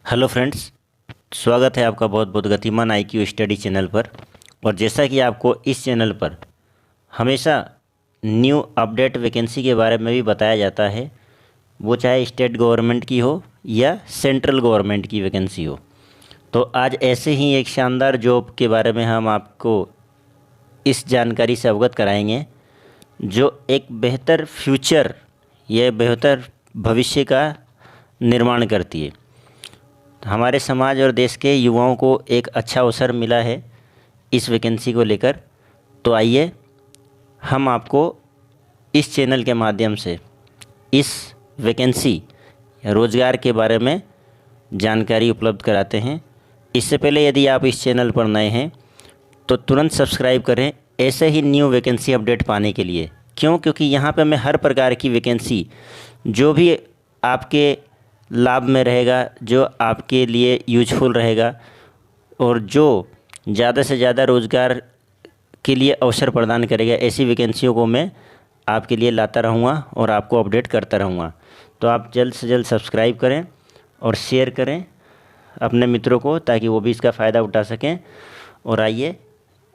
Hello friends, स्वागत है आपका बहुत बहुत गतिमान IQ स्टडी चैनल पर। और जैसा कि आपको इस चैनल पर हमेशा न्यू अपडेट वैकेंसी के बारे में भी बताया जाता है, वो चाहे स्टेट गवर्नमेंट की हो या सेंट्रल गवर्नमेंट की वैकेंसी हो। तो आज ऐसे ही एक शानदार जॉब के बारे में हम आपको इस जानकारी से अवगत कराएंगे, जो एक बेहतर फ्यूचर या बेहतर भविष्य का निर्माण करती है। हमारे समाज और देश के युवाओं को एक अच्छा अवसर मिला है इस वैकेंसी को लेकर। तो आइए हम आपको इस चैनल के माध्यम से इस वैकेंसी या रोज़गार के बारे में जानकारी उपलब्ध कराते हैं। इससे पहले यदि आप इस चैनल पर नए हैं तो तुरंत सब्सक्राइब करें ऐसे ही न्यू वैकेंसी अपडेट पाने के लिए। क्यों? क्योंकि यहाँ पर मैं हर प्रकार की वैकेंसी जो भी आपके लाभ में रहेगा, जो आपके लिए यूजफुल रहेगा और जो ज़्यादा से ज़्यादा रोज़गार के लिए अवसर प्रदान करेगा, ऐसी वैकेंसियों को मैं आपके लिए लाता रहूँगा और आपको अपडेट करता रहूँगा। तो आप जल्द से जल्द सब्सक्राइब करें और शेयर करें अपने मित्रों को, ताकि वो भी इसका फ़ायदा उठा सकें। और आइए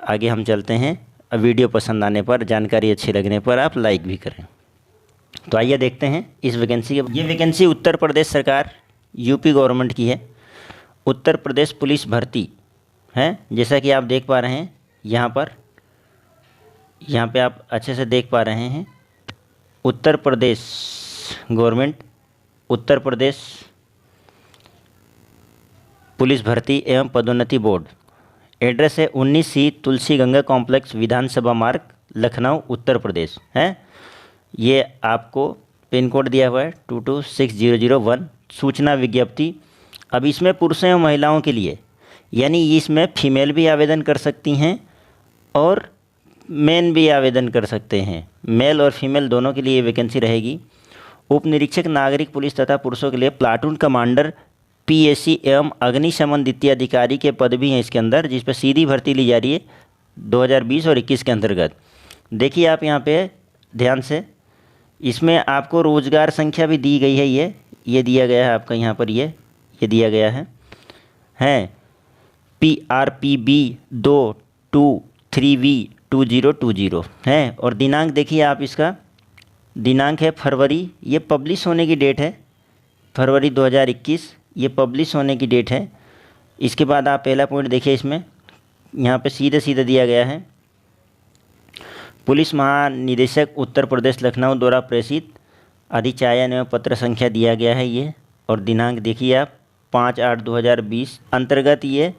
आगे हम चलते हैं। वीडियो पसंद आने पर, जानकारी अच्छी लगने पर आप लाइक भी करें। तो आइए देखते हैं इस वैकेंसी के। ये वैकेंसी उत्तर प्रदेश सरकार यूपी गवर्नमेंट की है। उत्तर प्रदेश पुलिस भर्ती है, जैसा कि आप देख पा रहे हैं यहाँ पे आप अच्छे से देख पा रहे हैं। उत्तर प्रदेश गवर्नमेंट, उत्तर प्रदेश पुलिस भर्ती एवं पदोन्नति बोर्ड। एड्रेस है 19C तुलसी गंगा कॉम्प्लेक्स, विधानसभा मार्ग, लखनऊ, उत्तर प्रदेश है। ये आपको पिन कोड दिया हुआ है 226001। सूचना विज्ञप्ति। अब इसमें पुरुषों एवं महिलाओं के लिए, यानी इसमें फीमेल भी आवेदन कर सकती हैं और मेन भी आवेदन कर सकते हैं। मेल और फीमेल दोनों के लिए वैकेंसी रहेगी। उप निरीक्षक नागरिक पुलिस तथा पुरुषों के लिए प्लाटून कमांडर PAC एवं अग्निशमन द्वितीय अधिकारी के पद भी हैं इसके अंदर, जिस पर सीधी भर्ती ली जा रही है 2020 और 21 के अंतर्गत। देखिए आप यहाँ पे ध्यान से, इसमें आपको रोज़गार संख्या भी दी गई है। ये दिया गया है आपका यहाँ पर, ये दिया गया है PRPB 223V2020 है। और दिनांक देखिए आप, इसका दिनांक है फरवरी, ये पब्लिश होने की डेट है फरवरी 2021, ये पब्लिश होने की डेट है। इसके बाद आप पहला पॉइंट देखिए, इसमें यहाँ पे सीधे सीधे दिया गया है, पुलिस महानिदेशक उत्तर प्रदेश लखनऊ द्वारा प्रेषित अधिचायन एवं पत्र संख्या दिया गया है ये। और दिनांक देखिए आप 5/8/2020 अंतर्गत ये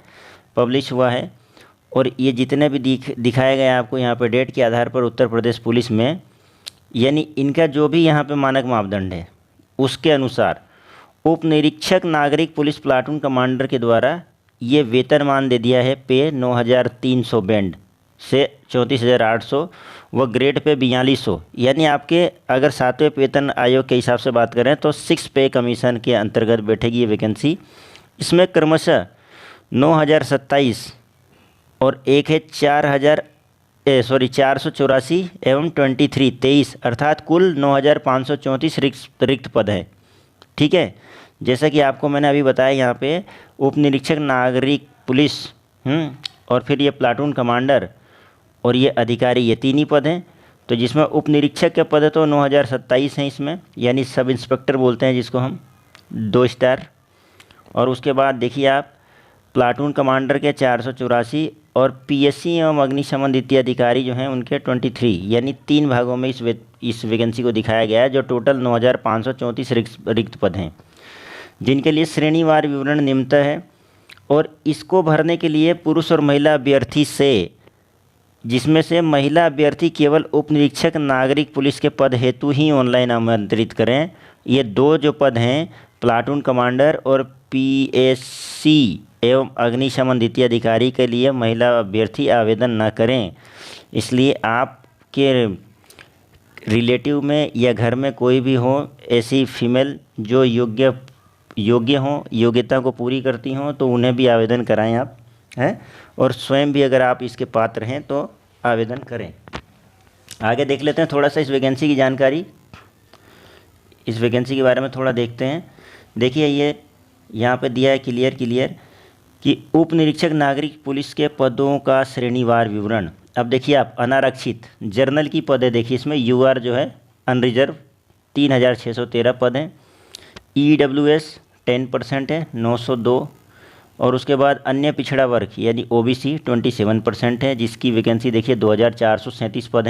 पब्लिश हुआ है। और ये जितने भी दिखाए गए आपको यहाँ पर डेट के आधार पर उत्तर प्रदेश पुलिस में, यानी इनका जो भी यहाँ पे मानक मापदंड है उसके अनुसार उप निरीक्षक नागरिक पुलिस प्लाटून कमांडर के द्वारा ये वेतनमान दे दिया है। पे 9300 बैंड से 34,800 व ग्रेड पे 4200, यानी आपके अगर 7वें वेतन आयोग के हिसाब से बात करें तो 6 पे कमीशन के अंतर्गत बैठेगी ये वैकेंसी। इसमें क्रमशः 9027 और एक है 484 एवं 23 अर्थात कुल 9534 रिक्त पद हैं। ठीक है, जैसा कि आपको मैंने अभी बताया, यहाँ पे उप निरीक्षक नागरिक पुलिस और फिर ये प्लाटून कमांडर और ये अधिकारी, ये 3 ही पद हैं। तो जिसमें उप निरीक्षक के पद तो 9027 हैं इसमें, यानी सब इंस्पेक्टर बोलते हैं जिसको हम, 2 स्टार। और उसके बाद देखिए आप प्लाटून कमांडर के 484 और PSC एवं अग्निशमन द्वितीय अधिकारी जो हैं उनके 23, यानी 3 भागों में इस वैकेंसी को दिखाया गया है, जो टोटल 9534 रिक्त पद हैं, जिनके लिए श्रेणीवार विवरण निम्नतः है। और इसको भरने के लिए पुरुष और महिला अभ्यर्थी से, जिसमें से महिला अभ्यर्थी केवल उप निरीक्षक नागरिक पुलिस के पद हेतु ही ऑनलाइन आमंत्रित करें। ये 2 जो पद हैं, प्लाटून कमांडर और PSC एवं अग्निशमन द्वितीय अधिकारी के लिए महिला अभ्यर्थी आवेदन न करें। इसलिए आपके रिलेटिव में या घर में कोई भी हो ऐसी फीमेल जो योग्य हों, योग्यता को पूरी करती हों, तो उन्हें भी आवेदन कराएं आप हैं। और स्वयं भी अगर आप इसके पात्र हैं तो आवेदन करें। आगे देख लेते हैं थोड़ा सा इस वैकेंसी की जानकारी। इस वैकेंसी के बारे में थोड़ा देखते हैं। देखिए ये यहाँ पे दिया है क्लियर कि उप निरीक्षक नागरिक पुलिस के पदों का श्रेणीवार विवरण। अब देखिए आप अनारक्षित जर्नल की पद है, देखिए इसमें यूआर जो है अनरिजर्व 3613 पद हैं। EWS 10% है 902, और उसके बाद अन्य पिछड़ा वर्ग यानी OBC 27% है, जिसकी वैकेंसी देखिए 2437 पद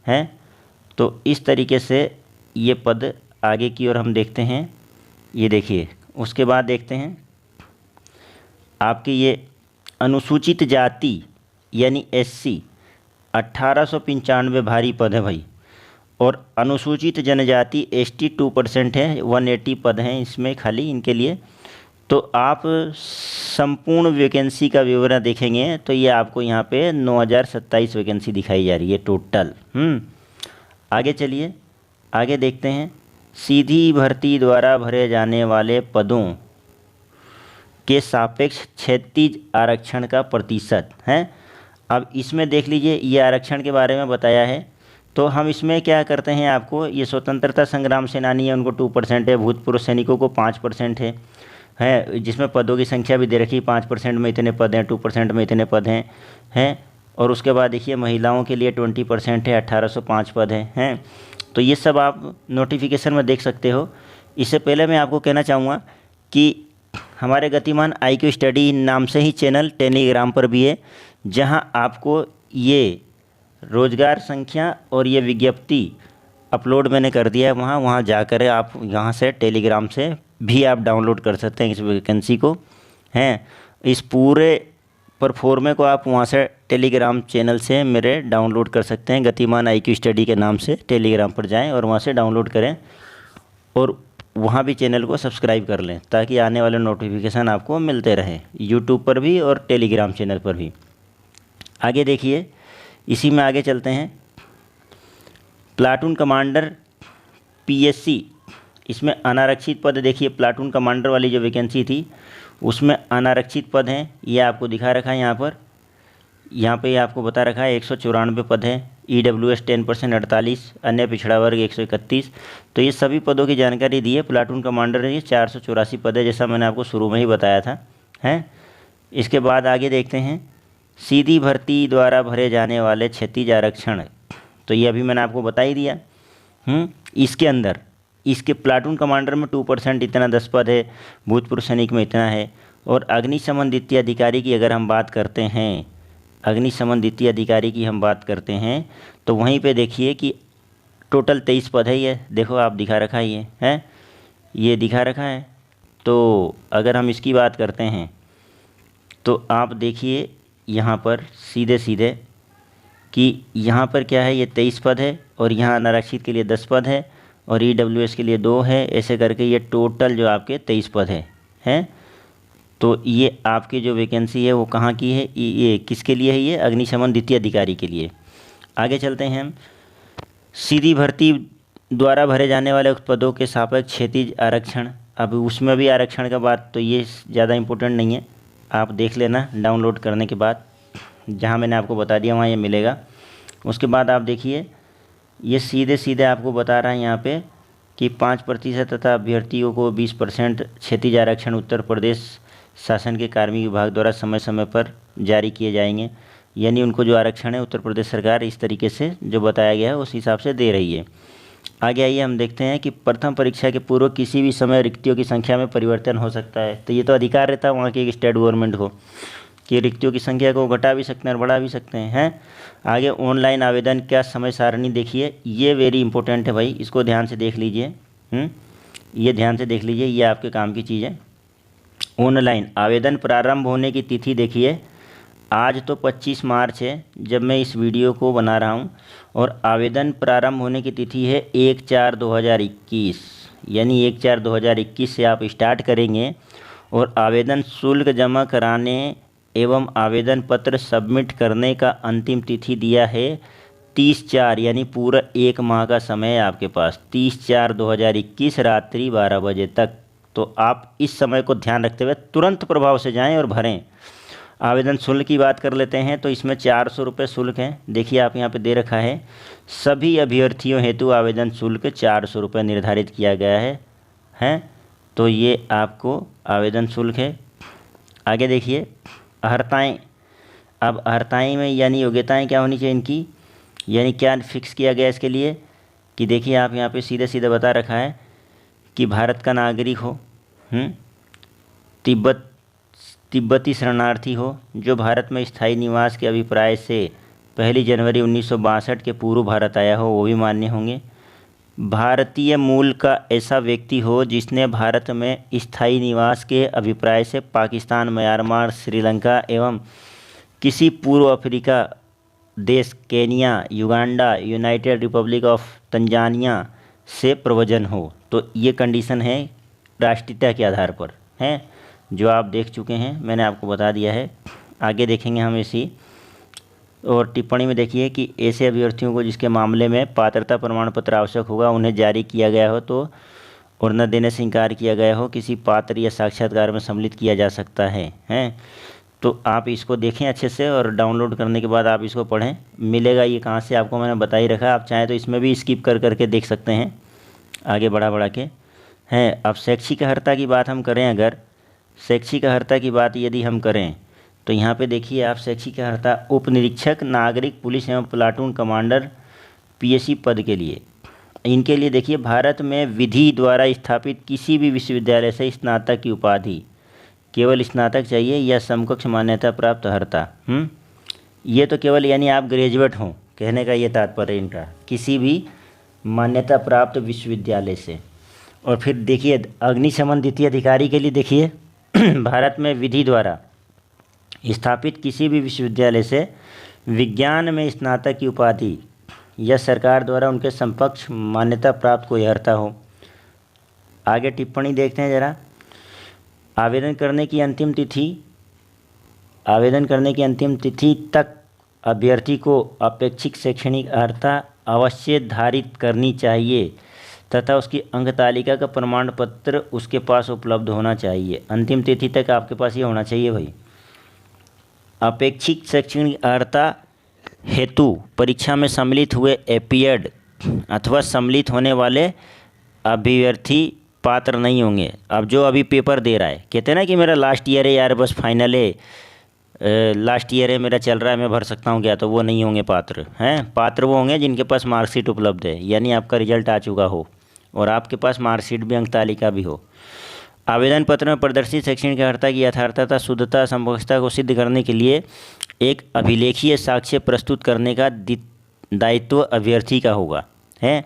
हैं। तो इस तरीके से ये पद आगे की ओर हम देखते हैं, ये देखिए। उसके बाद देखते हैं आपके ये अनुसूचित जाति यानी SC 1895 भारी पद है भाई, और अनुसूचित जनजाति ST 2% है, 180 पद हैं इसमें खाली इनके लिए। तो आप संपूर्ण वैकेंसी का विवरण देखेंगे तो ये आपको यहाँ पे 9027 वैकेंसी दिखाई जा रही है टोटल। आगे चलिए, आगे देखते हैं सीधी भर्ती द्वारा भरे जाने वाले पदों के सापेक्ष क्षैतिज आरक्षण का प्रतिशत है। अब इसमें देख लीजिए, ये आरक्षण के बारे में बताया है। तो हम इसमें क्या करते हैं, आपको ये स्वतंत्रता संग्राम सेनानी है उनको 2% है, भूतपूर्व सैनिकों को 5% है, जिसमें पदों की संख्या भी दे रखी है, 5% में इतने पद हैं, 2% में इतने पद हैं। और उसके बाद देखिए महिलाओं के लिए 20% है, 1805 पद हैं। तो ये सब आप नोटिफिकेशन में देख सकते हो। इससे पहले मैं आपको कहना चाहूँगा कि हमारे गतिमान IQ स्टडी नाम से ही चैनल टेलीग्राम पर भी है, जहां आपको ये रोज़गार संख्या और ये विज्ञप्ति अपलोड मैंने कर दिया है। वहाँ जाकर आप यहाँ से टेलीग्राम से भी आप डाउनलोड कर सकते हैं इस वैकेंसी को हैं। इस पूरे परफॉर्मे को आप वहाँ से टेलीग्राम चैनल से मेरे डाउनलोड कर सकते हैं। गतिमान IQ स्टडी के नाम से टेलीग्राम पर जाएं और वहाँ से डाउनलोड करें, और वहाँ भी चैनल को सब्सक्राइब कर लें ताकि आने वाले नोटिफिकेशन आपको मिलते रहें, यूट्यूब पर भी और टेलीग्राम चैनल पर भी। आगे देखिए, इसी में आगे चलते हैं। प्लाटून कमांडर PSC, इसमें अनारक्षित पद देखिए, प्लाटून कमांडर वाली जो वैकेंसी थी उसमें अनारक्षित पद हैं, ये आपको दिखा रखा है यहाँ पे आपको बता रखा है 194 पद हैं। EWS 10% 48, अन्य पिछड़ा वर्ग 131। तो ये सभी पदों की जानकारी दी है। प्लाटून कमांडर ये 484 पद है, जैसा मैंने आपको शुरू में ही बताया था हैं। इसके बाद आगे देखते हैं सीधी भर्ती द्वारा भरे जाने वाले क्षैतिज आरक्षण। तो ये अभी मैंने आपको बता ही दिया। इसके अंदर इसके प्लाटून कमांडर में 2% इतना 10 पद है, भूतपूर्व सैनिक में इतना है। और अग्निशमन द्वितीय अधिकारी की अगर हम बात करते हैं, अग्निशमन द्वितीय अधिकारी की हम बात करते हैं तो वहीं पे देखिए कि टोटल 23 पद है। ये देखो आप दिखा रखा है ये दिखा रखा है। तो अगर हम इसकी बात करते हैं तो आप देखिए यहाँ पर सीधे कि यहाँ पर क्या है, ये 23 पद है, और यहाँ अनारक्षित के लिए 10 पद है, और EWS के लिए 2 है। ऐसे करके ये टोटल जो आपके 23 पद हैं। तो ये आपकी जो वैकेंसी है वो कहाँ की है, ये किसके लिए है, ये अग्निशमन द्वितीय अधिकारी के लिए। आगे चलते हैं हम। सीधी भर्ती द्वारा भरे जाने वाले पदों के सापेक्ष क्षैतिज आरक्षण। अब उसमें भी आरक्षण का बात तो ये ज़्यादा इम्पोर्टेंट नहीं है, आप देख लेना डाउनलोड करने के बाद, जहाँ मैंने आपको बता दिया वहाँ ये मिलेगा। उसके बाद आप देखिए ये सीधे आपको बता रहा है यहाँ पे कि 5% तथा अभ्यर्थियों को 20% क्षैतिज आरक्षण उत्तर प्रदेश शासन के कार्मिक विभाग द्वारा समय समय पर जारी किए जाएंगे। यानी उनको जो आरक्षण है उत्तर प्रदेश सरकार इस तरीके से जो बताया गया है उस हिसाब से दे रही है। आगे आइए हम देखते हैं कि प्रथम परीक्षा के पूर्व किसी भी समय रिक्तियों की संख्या में परिवर्तन हो सकता है। तो ये तो अधिकार रहता है वहाँ की स्टेट गवर्नमेंट को कि रिक्तियों की संख्या को घटा भी सकते हैं और बढ़ा भी सकते हैं। आगे ऑनलाइन आवेदन का समय सारणी देखिए, ये वेरी इंपॉर्टेंट है भाई, इसको ध्यान से देख लीजिए। ये ध्यान से देख लीजिए, ये आपके काम की चीज़ है। ऑनलाइन आवेदन प्रारंभ होने की तिथि देखिए, आज तो 25 मार्च है जब मैं इस वीडियो को बना रहा हूँ, और आवेदन प्रारंभ होने की तिथि है 1/4/2021। यानी 1/4/2021 से आप स्टार्ट करेंगे, और आवेदन शुल्क जमा कराने एवं आवेदन पत्र सबमिट करने का अंतिम तिथि दिया है 30/4, यानी पूरा 1 माह का समय है आपके पास, 30/4/2021 रात्रि 12 बजे तक। तो आप इस समय को ध्यान रखते हुए तुरंत प्रभाव से जाएं और भरें। आवेदन शुल्क की बात कर लेते हैं तो इसमें 400 रुपये शुल्क है। देखिए आप यहाँ पे दे रखा है, सभी अभ्यर्थियों हेतु आवेदन शुल्क 400 रुपये निर्धारित किया गया है। तो ये आपको आवेदन शुल्क है। आगे देखिए अर्हताएँ। अब अर्हताएँ में यानी योग्यताएँ क्या होनी चाहिए इनकी, यानी क्या फिक्स किया गया इसके लिए कि देखिए आप यहाँ पे सीधे सीधे बता रखा है कि भारत का नागरिक हो, तिब्बती शरणार्थी हो, जो भारत में स्थायी निवास के अभिप्राय से 1 जनवरी 1962 के पूर्व भारत आया हो, वो भी मान्य होंगे। भारतीय मूल का ऐसा व्यक्ति हो जिसने भारत में स्थायी निवास के अभिप्राय से पाकिस्तान, म्यांमार, श्रीलंका एवं किसी पूर्व अफ्रीका देश Kenya, Uganda, United Republic of Tanzania से प्रव्रजन हो। तो ये कंडीशन है राष्ट्रीयता के आधार पर हैं, जो आप देख चुके हैं, मैंने आपको बता दिया है। आगे देखेंगे हम इसी और टिप्पणी में देखिए कि ऐसे अभ्यर्थियों को जिसके मामले में पात्रता प्रमाण पत्र आवश्यक होगा उन्हें जारी किया गया हो तो और न देने से इनकार किया गया हो, किसी पात्र या साक्षात्कार में सम्मिलित किया जा सकता है हैं। तो आप इसको देखें अच्छे से और डाउनलोड करने के बाद आप इसको पढ़ें। मिलेगा ये कहाँ से आपको मैंने बता ही रखा, आप चाहें तो इसमें भी स्किप कर करके देख सकते हैं आगे बढ़ा के हैं। अब शैक्षिक अर्हता की बात हम करें, अगर शैक्षिक अर्हता की बात यदि हम करें तो यहाँ पे देखिए आप शैक्षिक अर्हता उप निरीक्षक, नागरिक पुलिस एवं प्लाटून कमांडर पीएसी पद के लिए, इनके लिए देखिए भारत में विधि द्वारा स्थापित किसी भी विश्वविद्यालय से स्नातक की उपाधि, केवल स्नातक चाहिए या समकक्ष मान्यता प्राप्त अर्हता। ये तो केवल यानी आप ग्रेजुएट हों, कहने का ये तात्पर्य इनका, किसी भी मान्यता प्राप्त विश्वविद्यालय से। और फिर देखिए अग्निशमन द्वितीय अधिकारी के लिए देखिए भारत में विधि द्वारा स्थापित किसी भी विश्वविद्यालय से विज्ञान में स्नातक की उपाधि या सरकार द्वारा उनके समकक्ष मान्यता प्राप्त कोई अर्हता हो। आगे टिप्पणी देखते हैं ज़रा। आवेदन करने की अंतिम तिथि तक अभ्यर्थी को अपेक्षित शैक्षणिक अर्हता अवश्य धारित करनी चाहिए तथा उसकी अंक तालिका का प्रमाण पत्र उसके पास उपलब्ध होना चाहिए। अंतिम तिथि तक आपके पास ये होना चाहिए भाई। अपेक्षित शैक्षणिक अर्हता हेतु परीक्षा में सम्मिलित हुए एपीएड अथवा सम्मिलित होने वाले अभ्यर्थी पात्र नहीं होंगे। अब जो अभी पेपर दे रहा है, कहते हैं ना कि मेरा लास्ट ईयर है यार, बस फाइनल है, लास्ट ईयर है मेरा, चल रहा है, मैं भर सकता हूँ क्या, तो वो नहीं होंगे पात्र हैं। पात्र वो होंगे जिनके पास मार्कशीट उपलब्ध है, यानी आपका रिजल्ट आ चुका हो और आपके पास मार्कशीट भी, अंक तालिका भी हो। आवेदन पत्र में प्रदर्शित शैक्षणिक अर्हता की यथार्थता, शुद्धता, समकक्षता को सिद्ध करने के लिए एक अभिलेखीय साक्ष्य प्रस्तुत करने का दायित्व अभ्यर्थी का होगा है।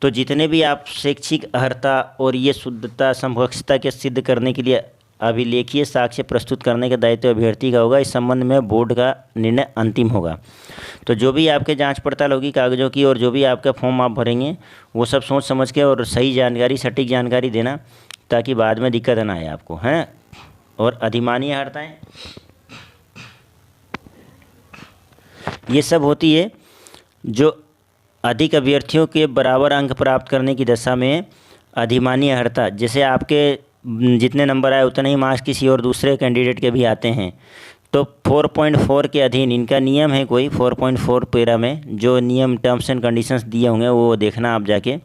तो जितने भी आप शैक्षिक अर्हता और ये शुद्धता, समकक्षता के सिद्ध करने के लिए अभिलेखीय साक्ष्य प्रस्तुत करने का दायित्व अभ्यर्थी का होगा। इस संबंध में बोर्ड का निर्णय अंतिम होगा। तो जो भी आपके जांच पड़ताल होगी कागज़ों की और जो भी आपका फॉर्म आप भरेंगे वो सब सोच समझ के और सही जानकारी, सटीक जानकारी देना ताकि बाद में दिक्कत ना आए आपको हैं। और अधिमानीय अर्हताएँ ये सब होती है जो अधिक अभ्यर्थियों के बराबर अंक प्राप्त करने की दशा में अधिमानीय अर्हता, जैसे आपके जितने नंबर आए उतने ही मार्क्स किसी और दूसरे कैंडिडेट के भी आते हैं, तो 4.4 के अधीन इनका नियम है कोई 4.4 पैरा में जो नियम टर्म्स एंड कंडीशंस दिए होंगे वो देखना आप जाके,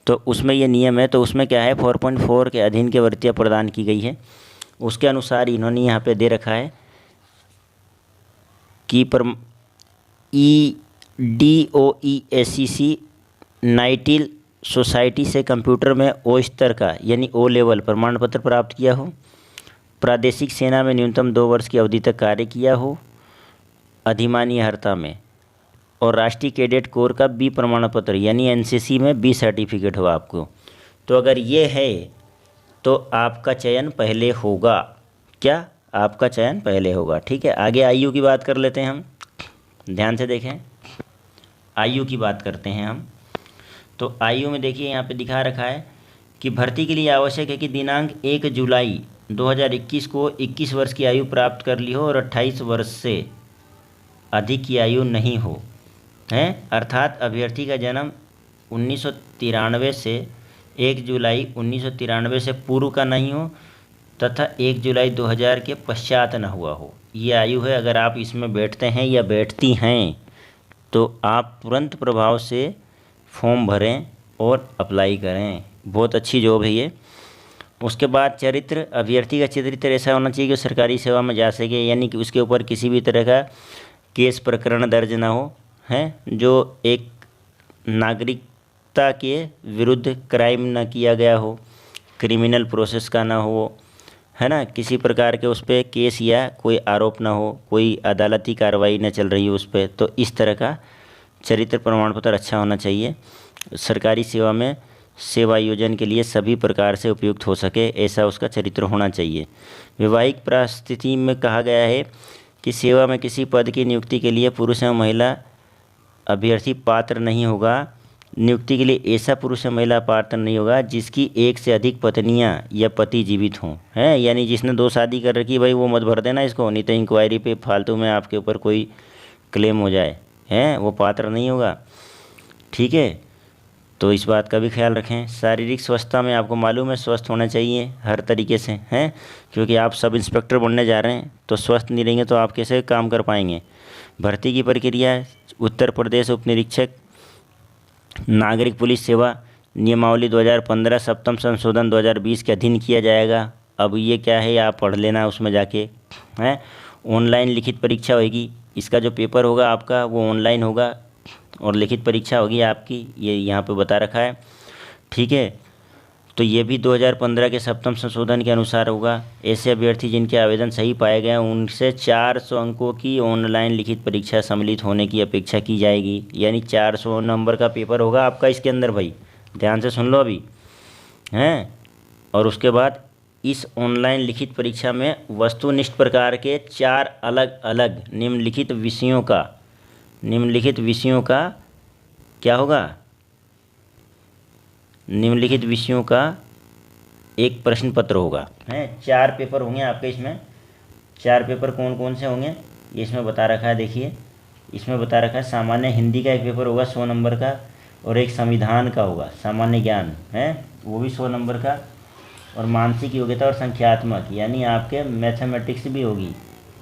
तो उसमें ये नियम है। तो उसमें क्या है 4.4 के अधीन की वृत्तियाँ प्रदान की गई है, उसके अनुसार इन्होंने यहाँ पे दे रखा है कि DOE-SCC नाइटिल सोसाइटी से कंप्यूटर में ओ स्तर का यानी ओ लेवल प्रमाण पत्र प्राप्त किया हो, प्रादेशिक सेना में न्यूनतम 2 वर्ष की अवधि तक कार्य किया हो अधिमानीय अर्हता में, और राष्ट्रीय कैडेट कोर का बी प्रमाण पत्र यानी NCC में बी सर्टिफिकेट हो आपको। तो अगर ये है तो आपका चयन पहले होगा। क्या? आपका चयन पहले होगा। ठीक है, आगे आयु की बात कर लेते हैं हम, ध्यान से देखें। आयु की बात करते हैं हम। तो आयु में देखिए यहाँ पे दिखा रखा है कि भर्ती के लिए आवश्यक है कि दिनांक 1 जुलाई 2021 को 21 वर्ष की आयु प्राप्त कर ली हो और 28 वर्ष से अधिक की आयु नहीं हो हैं, अर्थात अभ्यर्थी का जन्म 1993 से 1 जुलाई 1993 से पूर्व का नहीं हो तथा 1 जुलाई 2000 के पश्चात न हुआ हो। ये आयु है। अगर आप इसमें बैठते हैं या बैठती हैं तो आप तुरंत प्रभाव से फॉर्म भरें और अप्लाई करें। बहुत अच्छी जॉब है ये। उसके बाद चरित्र, अभ्यर्थी का चरित्र ऐसा होना चाहिए कि सरकारी सेवा में जा सके, यानी कि उसके ऊपर किसी भी तरह का केस प्रकरण दर्ज ना हो, है, जो एक नागरिकता के विरुद्ध क्राइम ना किया गया हो, क्रिमिनल प्रोसेस का ना हो, है ना, किसी प्रकार के उस पर केस या कोई आरोप ना हो, कोई अदालती कार्रवाई ना चल रही हो उस पर, तो इस तरह का चरित्र प्रमाण पत्र अच्छा होना चाहिए। सरकारी सेवा में सेवा योजन के लिए सभी प्रकार से उपयुक्त हो सके, ऐसा उसका चरित्र होना चाहिए। वैवाहिक परिस्थिति में कहा गया है कि सेवा में किसी पद की नियुक्ति के लिए पुरुष एवं महिला अभ्यर्थी पात्र नहीं होगा। नियुक्ति के लिए ऐसा पुरुष या महिला पात्र नहीं होगा जिसकी एक से अधिक पत्नियां या पति जीवित हों, हैं, यानी जिसने 2 शादी कर रखी, भाई वो मत भर देना इसको, नहीं तो इंक्वायरी पे फालतू में आपके ऊपर कोई क्लेम हो जाए, हैं, वो पात्र नहीं होगा। ठीक है, तो इस बात का भी ख्याल रखें। शारीरिक स्वस्थता में आपको मालूम है स्वस्थ होना चाहिए हर तरीके से, हैं, क्योंकि आप सब इंस्पेक्टर बनने जा रहे हैं, तो स्वस्थ नहीं रहेंगे तो आप कैसे काम कर पाएंगे। भर्ती की प्रक्रिया, उत्तर प्रदेश उप निरीक्षक नागरिक पुलिस सेवा नियमावली 2015 सप्तम संशोधन 2020 के अधीन किया जाएगा। अब ये क्या है, आप पढ़ लेना उसमें जाके, हैं। ऑनलाइन लिखित परीक्षा होगी, इसका जो पेपर होगा आपका वो ऑनलाइन होगा और लिखित परीक्षा होगी आपकी, ये यहाँ पे बता रखा है। ठीक है, तो ये भी 2015 के सप्तम संशोधन के अनुसार होगा। ऐसे अभ्यर्थी जिनके आवेदन सही पाए गए उनसे 400 अंकों की ऑनलाइन लिखित परीक्षा सम्मिलित होने की अपेक्षा की जाएगी, यानी 400 नंबर का पेपर होगा आपका इसके अंदर, भाई ध्यान से सुन लो अभी, हैं। और उसके बाद इस ऑनलाइन लिखित परीक्षा में वस्तुनिष्ठ प्रकार के 4 अलग अलग निम्नलिखित विषयों का क्या होगा, निम्नलिखित विषयों का एक प्रश्न पत्र होगा, हैं। 4 पेपर होंगे आपके इसमें। 4 पेपर कौन कौन से होंगे ये इसमें बता रखा है, देखिए इसमें बता रखा है। सामान्य हिंदी का एक पेपर होगा 100 नंबर का, और एक संविधान का होगा, सामान्य ज्ञान है वो भी 100 नंबर का, और मानसिक योग्यता और संख्यात्मक यानी आपके मैथमेटिक्स भी होगी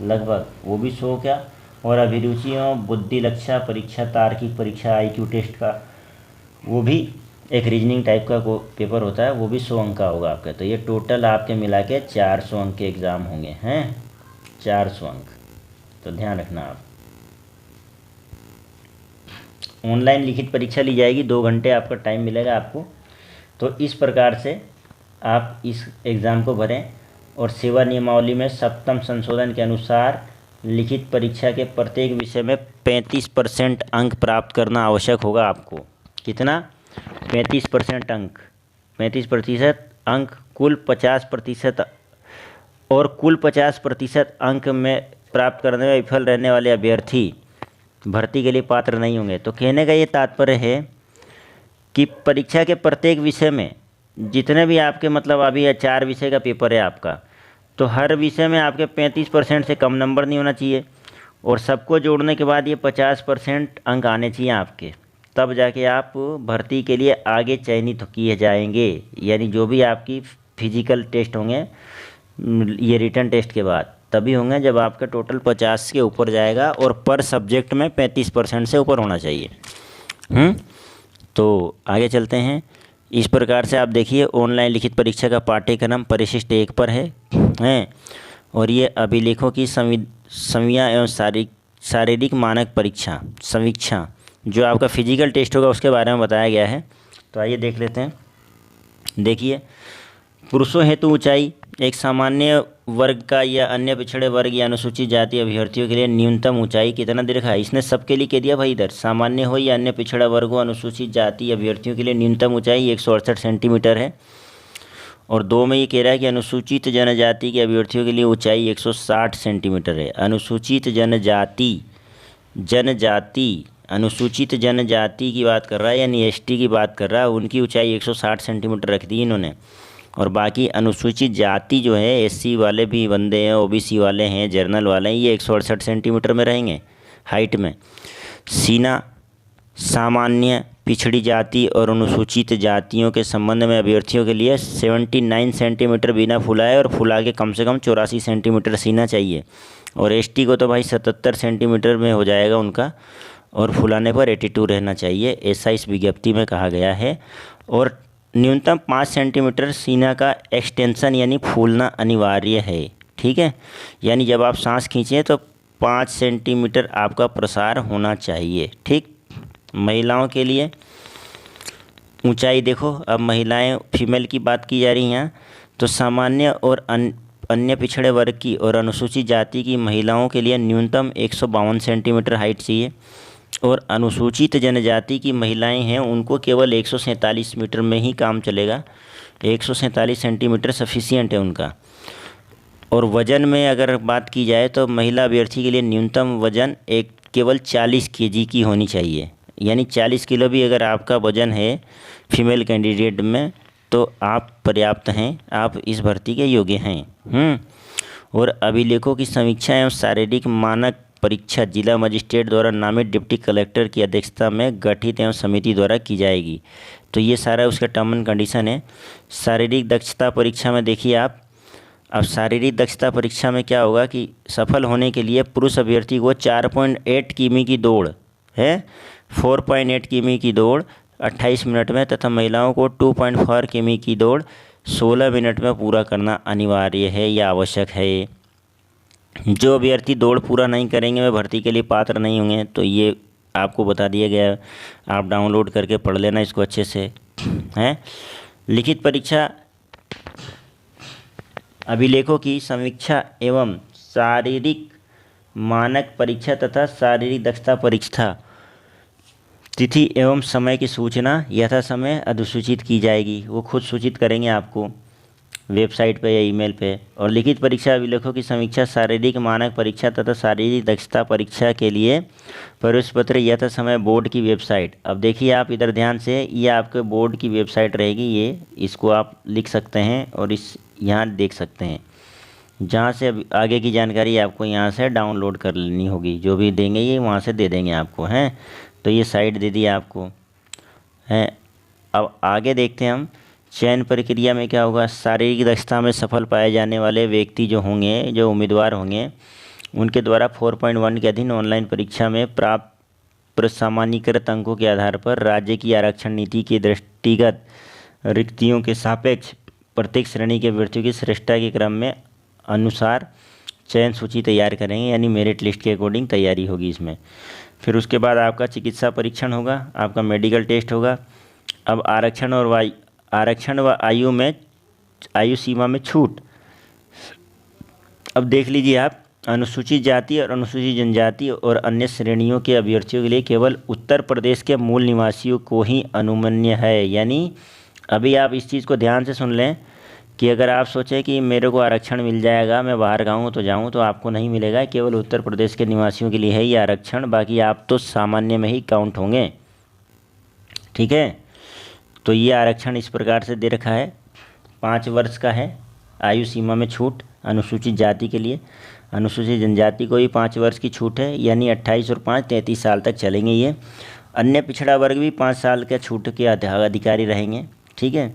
लगभग, वो भी 100 का, और अभिरुचि एवं बुद्धि लक्षा परीक्षा, तार्किक परीक्षा, IQ टेस्ट का, वो भी एक रीजनिंग टाइप का पेपर होता है, वो भी 100 अंक का होगा आपका। तो ये टोटल आपके मिला के 400 अंक के एग्ज़ाम होंगे, हैं, 400 अंक, तो ध्यान रखना आप। ऑनलाइन लिखित परीक्षा ली जाएगी, 2 घंटे आपका टाइम मिलेगा आपको। तो इस प्रकार से आप इस एग्ज़ाम को भरें, और सेवा नियमावली में सप्तम संशोधन के अनुसार लिखित परीक्षा के प्रत्येक विषय में 35% अंक प्राप्त करना आवश्यक होगा आपको। कितना? 35% अंक, 35% अंक, कुल 50%, और कुल 50% अंक में प्राप्त करने में विफल रहने वाले अभ्यर्थी भर्ती के लिए पात्र नहीं होंगे। तो कहने का ये तात्पर्य है कि परीक्षा के प्रत्येक विषय में जितने भी आपके मतलब अभी 4 विषय का पेपर है आपका, तो हर विषय में आपके 35% से कम नंबर नहीं होना चाहिए, और सबको जोड़ने के बाद ये 50% अंक आने चाहिए आपके, तब जाके आप भर्ती के लिए आगे चयनित किए जाएंगे। यानी जो भी आपकी फिजिकल टेस्ट होंगे ये रिटन टेस्ट के बाद तभी होंगे जब आपका टोटल 50 के ऊपर जाएगा, और पर सब्जेक्ट में 35% से ऊपर होना चाहिए। तो आगे चलते हैं। इस प्रकार से आप देखिए ऑनलाइन लिखित परीक्षा का पाठ्यक्रम परिशिष्ट 1 पर है, और ये अभिलेखों की संविया एवं शारीरिक मानक परीक्षा समीक्षा जो आपका फिजिकल टेस्ट होगा उसके बारे में बताया गया है। तो आइए देख लेते हैं। देखिए, पुरुषों हेतु ऊंचाई, एक सामान्य वर्ग का या अन्य पिछड़े वर्ग या अनुसूचित जाति अभ्यर्थियों के लिए न्यूनतम ऊंचाई कितना दे रखा है, इसने सबके लिए कह दिया भाई, इधर सामान्य हो या अन्य पिछड़ा वर्ग हो, अनुसूचित जाति अभ्यर्थियों के लिए न्यूनतम ऊंचाई 168 सेंटीमीटर है। और 2 में ये कह रहा है कि अनुसूचित जनजाति के अभ्यर्थियों के लिए ऊंचाई 160 सेंटीमीटर है। अनुसूचित जनजाति की बात कर रहा है, यानी ST की बात कर रहा है, उनकी ऊंचाई 160 सेंटीमीटर रख दी इन्होंने। और बाकी अनुसूचित जाति जो है SC वाले भी बंदे हैं, OBC वाले हैं, जर्नल वाले हैं, ये 168 सेंटीमीटर में रहेंगे हाइट में। सीना सामान्य पिछड़ी जाति और अनुसूचित जातियों के संबंध में अभ्यर्थियों के लिए 79 सेंटीमीटर बिना फुलाए और फुला के कम से कम 84 सेंटीमीटर सीना चाहिए। और ST को तो भाई 77 सेंटीमीटर में हो जाएगा उनका, और फुलाने पर 82 रहना चाहिए, ऐसा इस विज्ञप्ति में कहा गया है। और न्यूनतम 5 सेंटीमीटर सीना का एक्सटेंशन यानी फूलना अनिवार्य है। ठीक है, यानी जब आप सांस खींचें तो 5 सेंटीमीटर आपका प्रसार होना चाहिए। ठीक, महिलाओं के लिए ऊंचाई देखो, अब महिलाएं फीमेल की बात की जा रही हैं तो सामान्य और अन्य पिछड़े वर्ग की और अनुसूचित जाति की महिलाओं के लिए न्यूनतम 152 सेंटीमीटर हाइट चाहिए, और अनुसूचित जनजाति की महिलाएं हैं उनको केवल 147 मीटर में ही काम चलेगा। 147 सेंटीमीटर सफिशियंट है उनका। और वज़न में अगर बात की जाए तो महिला अभ्यर्थी के लिए न्यूनतम वज़न केवल 40 केजी की होनी चाहिए, यानी 40 किलो भी अगर आपका वज़न है फीमेल कैंडिडेट में तो आप पर्याप्त हैं, आप इस भर्ती के योग्य हैं। और अभिलेखों की समीक्षा एवं शारीरिक मानक परीक्षा जिला मजिस्ट्रेट द्वारा नामित डिप्टी कलेक्टर की अध्यक्षता में गठित एवं समिति द्वारा की जाएगी। तो ये सारा उसका टर्म एंड कंडीशन है। शारीरिक दक्षता परीक्षा में देखिए आप, अब शारीरिक दक्षता परीक्षा में क्या होगा कि सफल होने के लिए पुरुष अभ्यर्थी को 4.8 किमी की दौड़ है, 4.8 किमी की दौड़ 28 मिनट में, तथा महिलाओं को 2.4 किमी की दौड़ 16 मिनट में पूरा करना अनिवार्य है या आवश्यक है। जो अभ्यर्थी दौड़ पूरा नहीं करेंगे वे भर्ती के लिए पात्र नहीं होंगे। तो ये आपको बता दिया गया है, आप डाउनलोड करके पढ़ लेना इसको अच्छे से। हैं, लिखित परीक्षा अभिलेखों की समीक्षा एवं शारीरिक मानक परीक्षा तथा शारीरिक दक्षता परीक्षा तिथि एवं समय की सूचना यथा समय अधिसूचित की जाएगी। वो खुद सूचित करेंगे आपको वेबसाइट पे या ईमेल पे। और लिखित परीक्षा अभिलेखों की समीक्षा शारीरिक मानक परीक्षा तथा शारीरिक दक्षता परीक्षा के लिए प्रवेश पत्र यथा समय बोर्ड की वेबसाइट। अब देखिए आप इधर ध्यान से, ये आपके बोर्ड की वेबसाइट रहेगी, ये इसको आप लिख सकते हैं और इस यहाँ देख सकते हैं, जहाँ से अब आगे की जानकारी आपको यहाँ से डाउनलोड कर लेनी होगी। जो भी देंगे ये वहाँ से दे देंगे आपको, हैं। तो ये साइट दे दी आपको, हैं। अब आगे देखते हैं हम चयन प्रक्रिया में क्या होगा। शारीरिक दक्षता में सफल पाए जाने वाले व्यक्ति जो होंगे, जो उम्मीदवार होंगे, उनके द्वारा 4.1 के अधीन ऑनलाइन परीक्षा में प्राप्त प्रसामान्यीकृत अंकों के आधार पर राज्य की आरक्षण नीति के दृष्टिगत रिक्तियों के सापेक्ष प्रत्येक श्रेणी के अभ्यर्थियों की श्रेष्ठता के क्रम में अनुसार चयन सूची तैयार करेंगे, यानी मेरिट लिस्ट के अकॉर्डिंग तैयारी होगी इसमें। फिर उसके बाद आपका चिकित्सा परीक्षण होगा, आपका मेडिकल टेस्ट होगा। अब आरक्षण व आयु सीमा में छूट। अब देख लीजिए आप, अनुसूचित जाति और अनुसूचित जनजाति और अन्य श्रेणियों के अभ्यर्थियों के लिए केवल उत्तर प्रदेश के मूल निवासियों को ही अनुमन्य है। यानी अभी आप इस चीज़ को ध्यान से सुन लें कि अगर आप सोचें कि मेरे को आरक्षण मिल जाएगा, मैं बाहर गाँव तो जाऊँ, तो आपको नहीं मिलेगा। केवल उत्तर प्रदेश के निवासियों के लिए है ये आरक्षण, बाकी आप तो सामान्य में ही काउंट होंगे। ठीक है, तो ये आरक्षण इस प्रकार से दे रखा है, 5 वर्ष का है आयु सीमा में छूट अनुसूचित जाति के लिए। अनुसूचित जनजाति को भी 5 वर्ष की छूट है, यानी 28 और 5 33 साल तक चलेंगे ये। अन्य पिछड़ा वर्ग भी 5 साल के छूट के अधिकारी रहेंगे। ठीक है,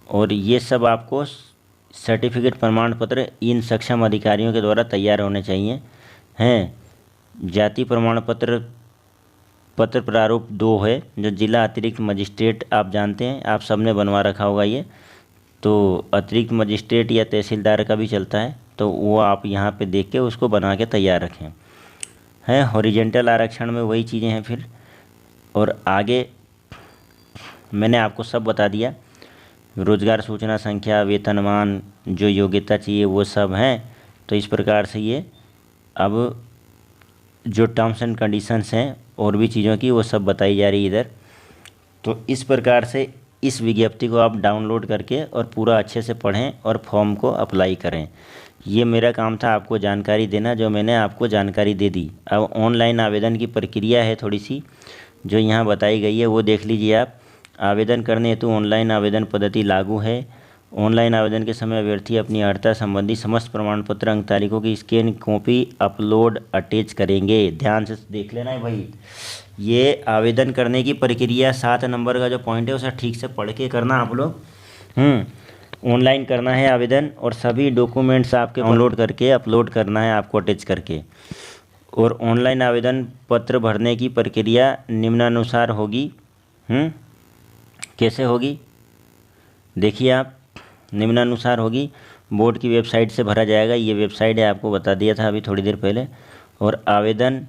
और ये सब आपको सर्टिफिकेट प्रमाण पत्र इन सक्षम अधिकारियों के द्वारा तैयार होने चाहिए, हैं। जाति प्रमाण पत्र प्रारूप 2 है, जो जिला अतिरिक्त मजिस्ट्रेट, आप जानते हैं, आप सबने बनवा रखा होगा ये। तो अतिरिक्त मजिस्ट्रेट या तहसीलदार का भी चलता है, तो वो आप यहाँ पे देख के उसको बना के तैयार रखें, हैं। हॉरिजेंटल आरक्षण में वही चीज़ें हैं फिर। और आगे मैंने आपको सब बता दिया, रोजगार सूचना संख्या, वेतनमान, जो योग्यता चाहिए वो सब हैं। तो इस प्रकार से ये अब जो टर्म्स एंड कंडीशंस हैं और भी चीज़ों की, वो सब बताई जा रही है इधर। तो इस प्रकार से इस विज्ञप्ति को आप डाउनलोड करके और पूरा अच्छे से पढ़ें और फॉर्म को अप्लाई करें। ये मेरा काम था आपको जानकारी देना, जो मैंने आपको जानकारी दे दी। अब ऑनलाइन आवेदन की प्रक्रिया है थोड़ी सी, जो यहाँ बताई गई है, वो देख लीजिए आप। आवेदन करने हेतु ऑनलाइन आवेदन पद्धति लागू है। ऑनलाइन आवेदन के समय अभ्यर्थी अपनी अर्हता संबंधी समस्त प्रमाण पत्र अंक तारीखों की स्कैन कॉपी अपलोड अटैच करेंगे। ध्यान से देख लेना है भाई, ये आवेदन करने की प्रक्रिया 7 नंबर का जो पॉइंट है उसे ठीक से पढ़ के करना आप लोग। ऑनलाइन करना है आवेदन, और सभी डॉक्यूमेंट्स आपके डाउनलोड करके अपलोड करना है आपको अटैच करके। और ऑनलाइन आवेदन पत्र भरने की प्रक्रिया निम्नानुसार होगी। कैसे होगी, देखिए आप, निम्नानुसार होगी। बोर्ड की वेबसाइट से भरा जाएगा। ये वेबसाइट है, आपको बता दिया था अभी थोड़ी देर पहले। और आवेदन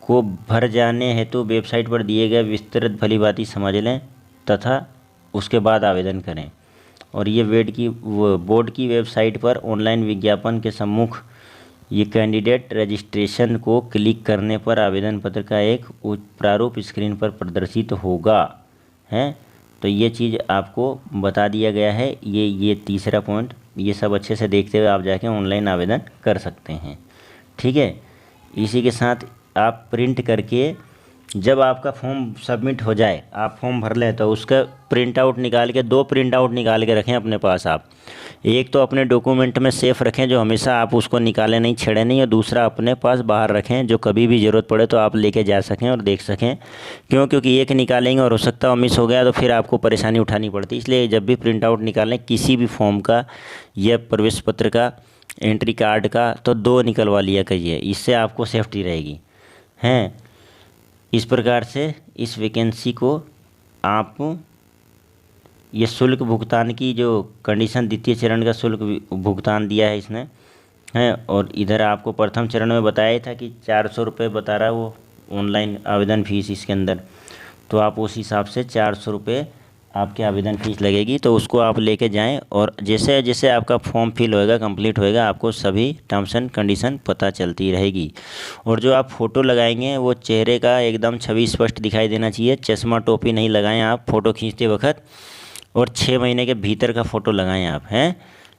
को भर जाने हेतु वेबसाइट पर दिए गए विस्तृत भलीभांति समझ लें तथा उसके बाद आवेदन करें। और ये बोर्ड की वेबसाइट पर ऑनलाइन विज्ञापन के सम्मुख ये कैंडिडेट रजिस्ट्रेशन को क्लिक करने पर आवेदन पत्र का एक प्रारूप स्क्रीन पर प्रदर्शित होगा है। तो ये चीज़ आपको बता दिया गया है। ये तीसरा पॉइंट, ये सब अच्छे से देखते हुए आप जाके ऑनलाइन आवेदन कर सकते हैं। ठीक है, इसी के साथ आप प्रिंट करके जब आपका फॉर्म सबमिट हो जाए, आप फॉर्म भर लें, तो उसका प्रिंट आउट निकाल के, 2 प्रिंट आउट निकाल के रखें अपने पास आप। एक तो अपने डॉक्यूमेंट में सेफ रखें, जो हमेशा आप उसको निकालें नहीं, छेड़ें नहीं, और दूसरा अपने पास बाहर रखें, जो कभी भी ज़रूरत पड़े तो आप लेके जा सकें और देख सकें। क्योंकि एक निकालेंगे और हो सकता है मिस हो गया तो फिर आपको परेशानी उठानी पड़ती है। इसलिए जब भी प्रिंट आउट निकालें किसी भी फॉर्म का या प्रवेश पत्र का, एंट्री कार्ड का, तो 2 निकलवा लिया करिए, इससे आपको सेफ्टी रहेगी हैं। इस प्रकार से इस वैकेंसी को आप ये शुल्क भुगतान की जो कंडीशन, द्वितीय चरण का शुल्क भुगतान दिया है इसने है। और इधर आपको प्रथम चरण में बताया था कि 400 रुपये बता रहा है वो ऑनलाइन आवेदन फ़ीस इसके अंदर। तो आप उस हिसाब से 400 रुपये आपके आवेदन फ़ीस लगेगी, तो उसको आप लेके जाएं। और जैसे जैसे आपका फॉर्म फिल होएगा, कंप्लीट होएगा, आपको सभी टर्म्स एंड कंडीशन पता चलती रहेगी। और जो आप फ़ोटो लगाएंगे वो चेहरे का एकदम छवि स्पष्ट दिखाई देना चाहिए। चश्मा टोपी नहीं लगाएं आप फ़ोटो खींचते वक्त, और 6 महीने के भीतर का फ़ोटो लगाएं आप हैं,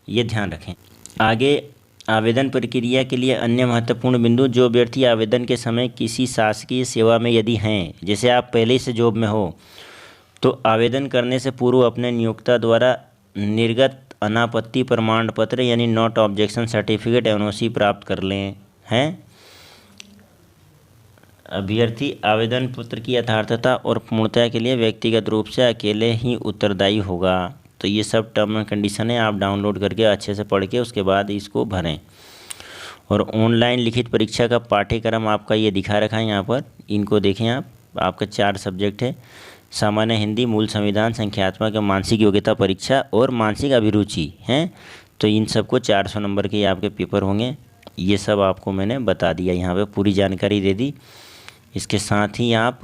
ये ध्यान रखें। आगे आवेदन प्रक्रिया के लिए अन्य महत्वपूर्ण बिंदु, जो अभ्यर्थी आवेदन के समय किसी शासकीय सेवा में यदि हैं, जैसे आप पहले से जॉब में हो, तो आवेदन करने से पूर्व अपने नियोक्ता द्वारा निर्गत अनापत्ति प्रमाण पत्र यानी नॉट ऑब्जेक्शन सर्टिफिकेट एनओसी प्राप्त कर लें हैं। अभ्यर्थी आवेदन पत्र की यथार्थता और पूर्णता के लिए व्यक्तिगत रूप से अकेले ही उत्तरदायी होगा। तो ये सब टर्म एंड कंडीशन है, आप डाउनलोड करके अच्छे से पढ़ के उसके बाद इसको भरें। और ऑनलाइन लिखित परीक्षा का पाठ्यक्रम आपका ये दिखा रखा है यहाँ पर, इनको देखें आप। आपका 4 सब्जेक्ट है, सामान्य हिंदी, मूल संविधान, संख्यात्मक और मानसिक योग्यता परीक्षा और मानसिक अभिरुचि हैं। तो इन सबको 400 नंबर के आपके पेपर होंगे। ये सब आपको मैंने बता दिया, यहाँ पे पूरी जानकारी दे दी। इसके साथ ही आप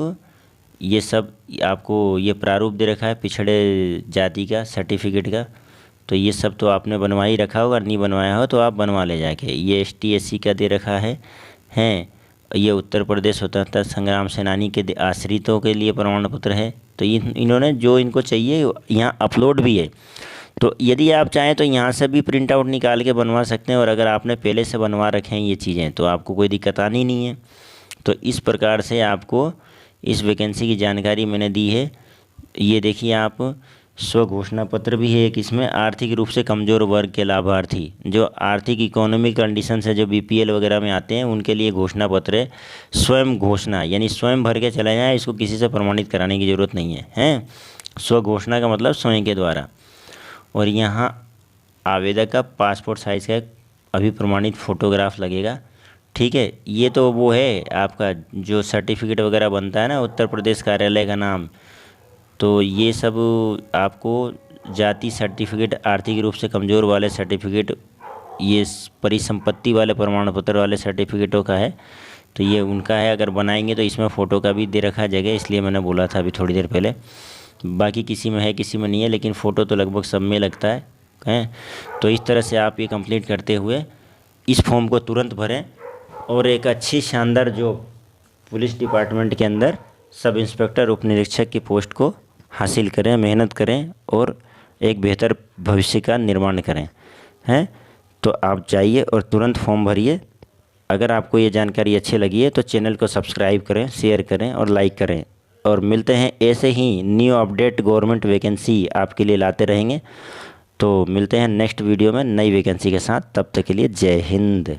ये सब आपको ये प्रारूप दे रखा है पिछड़े जाति का सर्टिफिकेट का, तो ये सब तो आपने बनवा ही रखा होगा, नहीं बनवाया हो तो आप बनवा ले जाके। ये ST SC का दे रखा है हैं। ये उत्तर प्रदेश स्वतंत्रता संग्राम सेनानी के आश्रितों के लिए प्रमाण पत्र है। तो इन्होंने जो इनको चाहिए यहाँ अपलोड भी है, तो यदि आप चाहें तो यहाँ से भी प्रिंट आउट निकाल के बनवा सकते हैं। और अगर आपने पहले से बनवा रखे हैं ये चीज़ें तो आपको कोई दिक्कत आनी नहीं है। तो इस प्रकार से आपको इस वैकेंसी की जानकारी मैंने दी है। ये देखिए आप, स्व घोषणा पत्र भी है एक इसमें। आर्थिक रूप से कमज़ोर वर्ग के लाभार्थी, जो आर्थिक इकोनॉमिक कंडीशन से जो BPL वगैरह में आते हैं, उनके लिए घोषणा पत्र है। स्वयं घोषणा यानी स्वयं भर के चला जाए, इसको किसी से प्रमाणित कराने की ज़रूरत नहीं है हैं। स्व घोषणा का मतलब स्वयं के द्वारा। और यहाँ आवेदक का पासपोर्ट साइज़ का अभी प्रमाणित फ़ोटोग्राफ लगेगा। ठीक है, ये तो वो है आपका जो सर्टिफिकेट वगैरह बनता है ना, उत्तर प्रदेश कार्यालय का नाम। तो ये सब आपको जाति सर्टिफिकेट, आर्थिक रूप से कमज़ोर वाले सर्टिफिकेट, ये परिसंपत्ति वाले प्रमाण पत्र वाले सर्टिफिकेटों का है। तो ये उनका है। अगर बनाएंगे तो इसमें फ़ोटो का भी दे रखा है जगह, इसलिए मैंने बोला था अभी थोड़ी देर पहले। बाकी किसी में है किसी में नहीं है, लेकिन फ़ोटो तो लगभग सब में लगता है। तो इस तरह से आप ये कंप्लीट करते हुए इस फॉर्म को तुरंत भरें और एक अच्छी शानदार जॉब पुलिस डिपार्टमेंट के अंदर सब इंस्पेक्टर उप निरीक्षक की पोस्ट को हासिल करें, मेहनत करें और एक बेहतर भविष्य का निर्माण करें हैं। तो आप जाइए और तुरंत फॉर्म भरिए। अगर आपको ये जानकारी अच्छी लगी है तो चैनल को सब्सक्राइब करें, शेयर करें और लाइक करें। और मिलते हैं ऐसे ही न्यू अपडेट गवर्नमेंट वैकेंसी आपके लिए लाते रहेंगे। तो मिलते हैं नेक्स्ट वीडियो में नई वैकेंसी के साथ। तब तक के लिए जय हिंद।